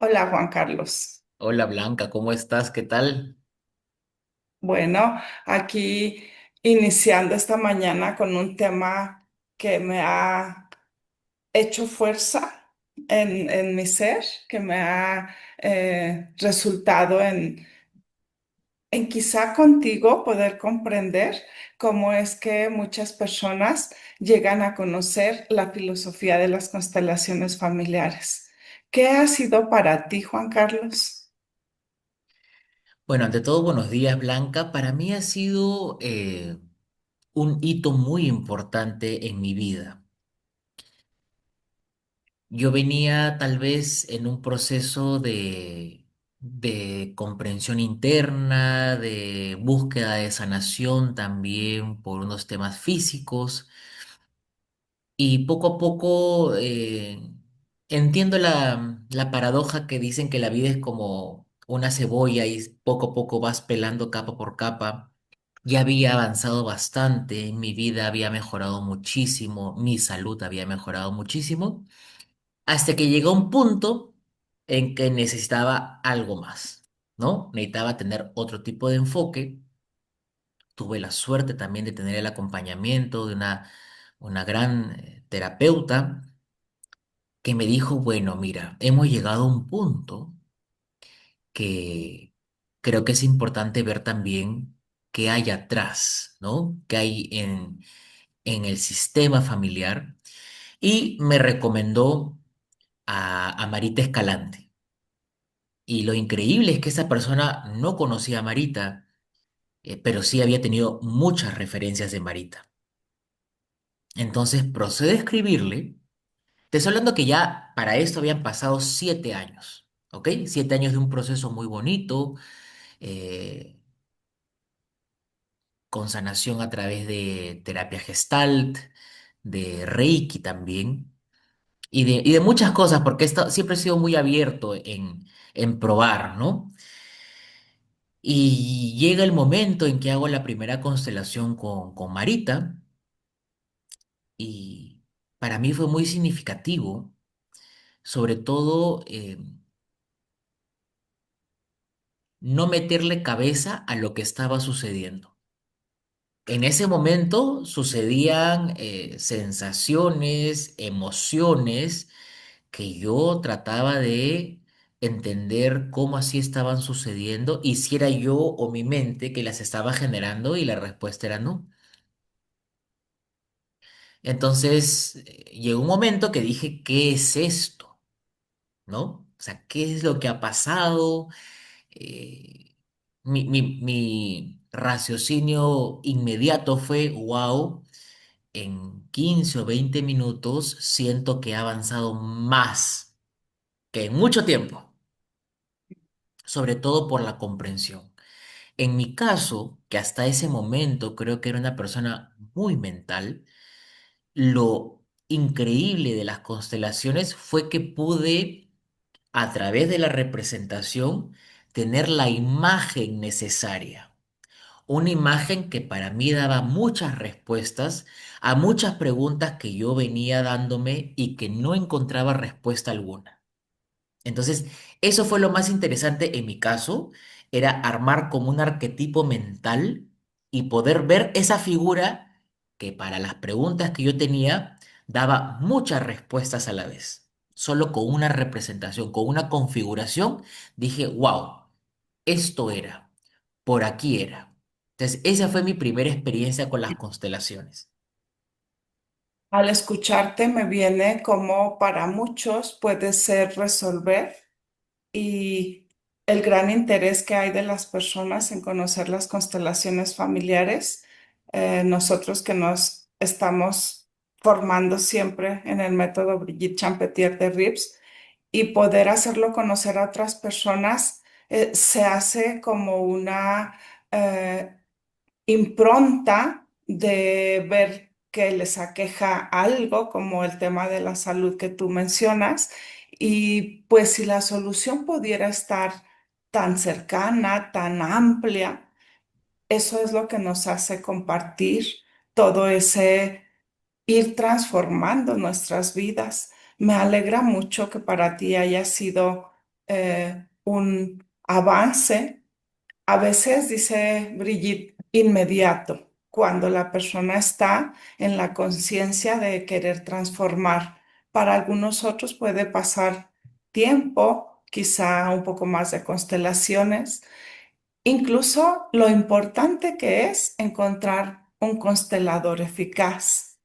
Hola Juan Carlos. Hola Blanca, ¿cómo estás? ¿Qué tal? Bueno, aquí iniciando esta mañana con un tema que me ha hecho fuerza en mi ser, que me ha resultado en quizá contigo poder comprender cómo es que muchas personas llegan a conocer la filosofía de las constelaciones familiares. ¿Qué ha sido para ti, Juan Carlos? Bueno, ante todo, buenos días Blanca. Para mí ha sido un hito muy importante en mi vida. Yo venía tal vez en un proceso de comprensión interna, de búsqueda de sanación también por unos temas físicos. Y poco a poco entiendo la paradoja que dicen que la vida es como una cebolla y poco a poco vas pelando capa por capa. Ya había avanzado bastante, mi vida había mejorado muchísimo, mi salud había mejorado muchísimo, hasta que llegó un punto en que necesitaba algo más, ¿no? Necesitaba tener otro tipo de enfoque. Tuve la suerte también de tener el acompañamiento de una gran terapeuta que me dijo, bueno, mira, hemos llegado a un punto que creo que es importante ver también qué hay atrás, ¿no? ¿Qué hay en el sistema familiar? Y me recomendó a Marita Escalante. Y lo increíble es que esa persona no conocía a Marita, pero sí había tenido muchas referencias de Marita. Entonces procede a escribirle. Te estoy hablando que ya para esto habían pasado 7 años, ¿ok? 7 años de un proceso muy bonito, eh, con sanación a través de terapia Gestalt, de Reiki también, y de muchas cosas, porque siempre he sido muy abierto en probar, ¿no? Y llega el momento en que hago la primera constelación con Marita, y para mí fue muy significativo, sobre todo no meterle cabeza a lo que estaba sucediendo. En ese momento sucedían sensaciones, emociones que yo trataba de entender cómo así estaban sucediendo y si era yo o mi mente que las estaba generando y la respuesta era no. Entonces llegó un momento que dije, ¿qué es esto? ¿No? O sea, ¿qué es lo que ha pasado? Eh, mi raciocinio inmediato fue, wow, en 15 o 20 minutos siento que ha avanzado más que en mucho tiempo, sobre todo por la comprensión. En mi caso, que hasta ese momento creo que era una persona muy mental, lo increíble de las constelaciones fue que pude, a través de la representación, tener la imagen necesaria. Una imagen que para mí daba muchas respuestas a muchas preguntas que yo venía dándome y que no encontraba respuesta alguna. Entonces, eso fue lo más interesante en mi caso, era armar como un arquetipo mental y poder ver esa figura que para las preguntas que yo tenía daba muchas respuestas a la vez. Solo con una representación, con una configuración, dije, wow, esto era, por aquí era. Entonces, esa fue mi primera experiencia con las constelaciones. Al escucharte me viene como para muchos puede ser resolver y el gran interés que hay de las personas en conocer las constelaciones familiares. Nosotros que nos estamos formando siempre en el método Brigitte Champetier de Rips y poder hacerlo conocer a otras personas, se hace como una eh, impronta de ver que les aqueja algo, como el tema de la salud que tú mencionas, y pues si la solución pudiera estar tan cercana, tan amplia, eso es lo que nos hace compartir todo ese ir transformando nuestras vidas. Me alegra mucho que para ti haya sido un avance. A veces, dice Brigitte, inmediato, cuando la persona está en la conciencia de querer transformar. Para algunos otros puede pasar tiempo, quizá un poco más de constelaciones. Incluso lo importante que es encontrar un constelador eficaz.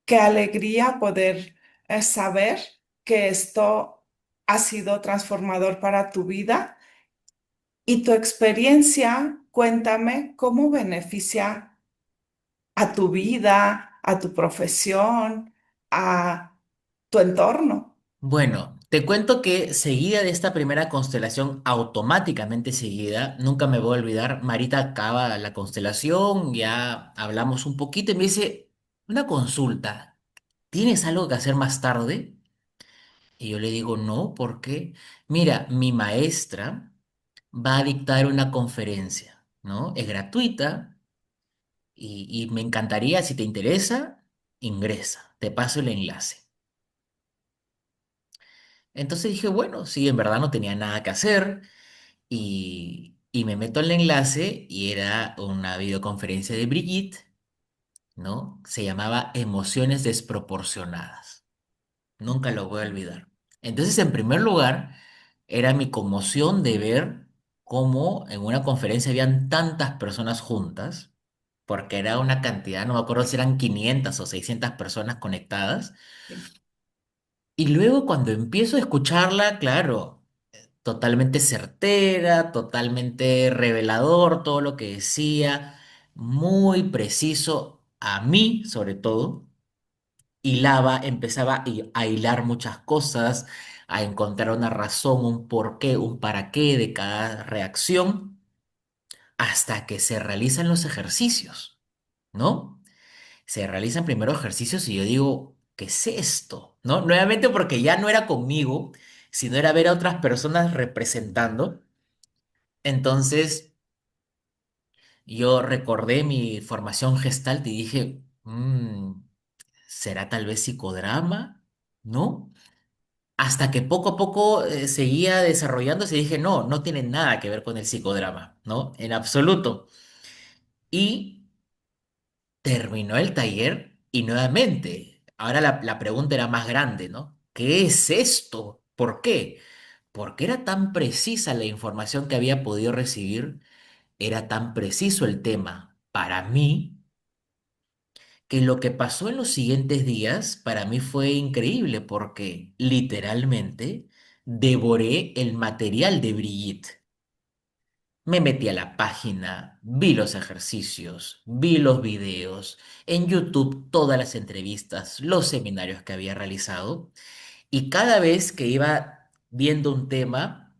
Qué alegría poder saber que esto ha sido transformador para tu vida y tu experiencia. Cuéntame cómo beneficia a tu vida, a tu profesión, a tu entorno. Bueno, te cuento que seguida de esta primera constelación, automáticamente seguida, nunca me voy a olvidar, Marita acaba la constelación, ya hablamos un poquito y me dice, una consulta, ¿tienes algo que hacer más tarde? Y yo le digo, no, ¿por qué? Mira, mi maestra va a dictar una conferencia, ¿no? Es gratuita y me encantaría, si te interesa, ingresa, te paso el enlace. Entonces dije, bueno, sí, en verdad no tenía nada que hacer y me meto en el enlace y era una videoconferencia de Brigitte, ¿no? Se llamaba Emociones Desproporcionadas. Nunca lo voy a olvidar. Entonces, en primer lugar, era mi conmoción de ver cómo en una conferencia habían tantas personas juntas, porque era una cantidad, no me acuerdo si eran 500 o 600 personas conectadas. Sí, Y luego cuando empiezo a escucharla, claro, totalmente certera, totalmente revelador todo lo que decía, muy preciso a mí sobre todo. Hilaba, empezaba a hilar muchas cosas, a encontrar una razón, un porqué, un para qué de cada reacción, hasta que se realizan los ejercicios, ¿no? Se realizan primero ejercicios y yo digo, ¿qué es esto? ¿No? Nuevamente porque ya no era conmigo, sino era ver a otras personas representando. Entonces yo recordé mi formación Gestalt y dije, ¿será tal vez psicodrama? ¿No? Hasta que poco a poco seguía desarrollándose y dije, no, no tiene nada que ver con el psicodrama, ¿no? En absoluto. Y terminó el taller y nuevamente, ahora la pregunta era más grande, ¿no? ¿Qué es esto? ¿Por qué? Porque era tan precisa la información que había podido recibir, era tan preciso el tema para mí, que lo que pasó en los siguientes días para mí fue increíble porque literalmente devoré el material de Brigitte. Me metí a la página, vi los ejercicios, vi los videos, en YouTube todas las entrevistas, los seminarios que había realizado y cada vez que iba viendo un tema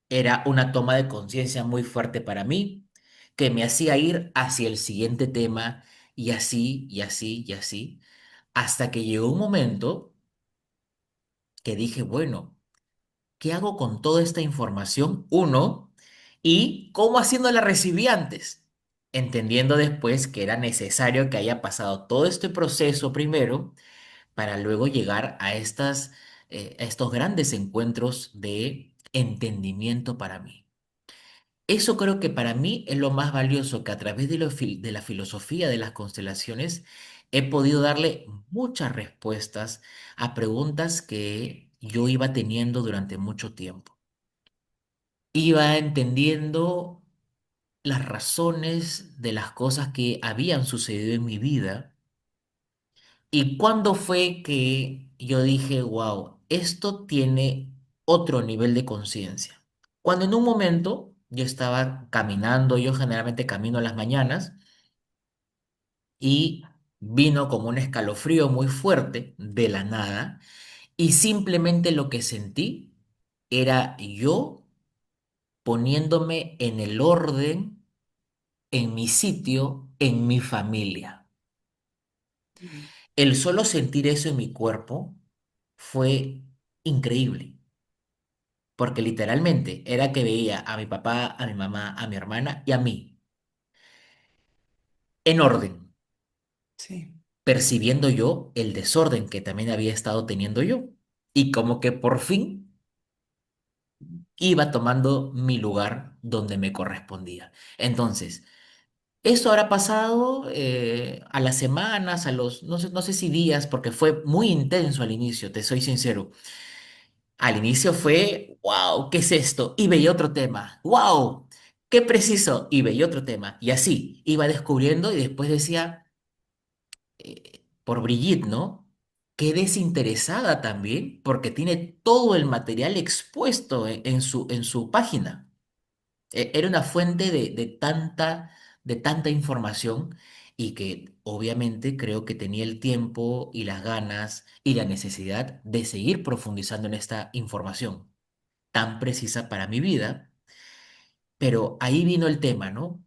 era una toma de conciencia muy fuerte para mí que me hacía ir hacia el siguiente tema y así y así y así hasta que llegó un momento que dije, bueno, ¿qué hago con toda esta información? Uno, y cómo haciendo la recibí antes, entendiendo después que era necesario que haya pasado todo este proceso primero para luego llegar a estos grandes encuentros de entendimiento para mí. Eso creo que para mí es lo más valioso, que a través de la filosofía de las constelaciones he podido darle muchas respuestas a preguntas que yo iba teniendo durante mucho tiempo. Iba entendiendo las razones de las cosas que habían sucedido en mi vida y cuándo fue que yo dije, wow, esto tiene otro nivel de conciencia. Cuando en un momento yo estaba caminando, yo generalmente camino a las mañanas y vino como un escalofrío muy fuerte de la nada y simplemente lo que sentí era yo poniéndome en el orden, en mi sitio, en mi familia. mm, El solo sentir eso en mi cuerpo fue increíble, porque literalmente era que veía a mi papá, a mi mamá, a mi hermana y a mí, en orden, sí. percibiendo yo el desorden que también había estado teniendo yo. Y como que por fin iba tomando mi lugar donde me correspondía. Entonces, eso habrá pasado a las semanas, no sé si días, porque fue muy intenso al inicio, te soy sincero. Al inicio fue, wow, ¿qué es esto? Y veía otro tema, wow, qué preciso, y veía otro tema. Y así, iba descubriendo y después decía, por Brigitte, ¿no? Qué desinteresada también, porque tiene todo el material expuesto en su página. Era una fuente de tanta información y que obviamente creo que tenía el tiempo y las ganas y la necesidad de seguir profundizando en esta información tan precisa para mi vida. Pero ahí vino el tema, ¿no?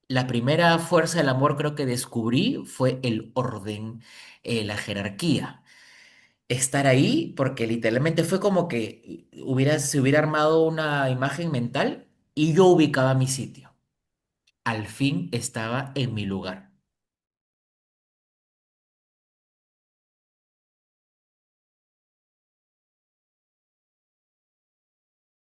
La primera fuerza del amor creo que descubrí fue el orden, la jerarquía. Estar ahí porque literalmente fue como que se hubiera armado una imagen mental y yo ubicaba mi sitio. Al fin estaba en mi lugar.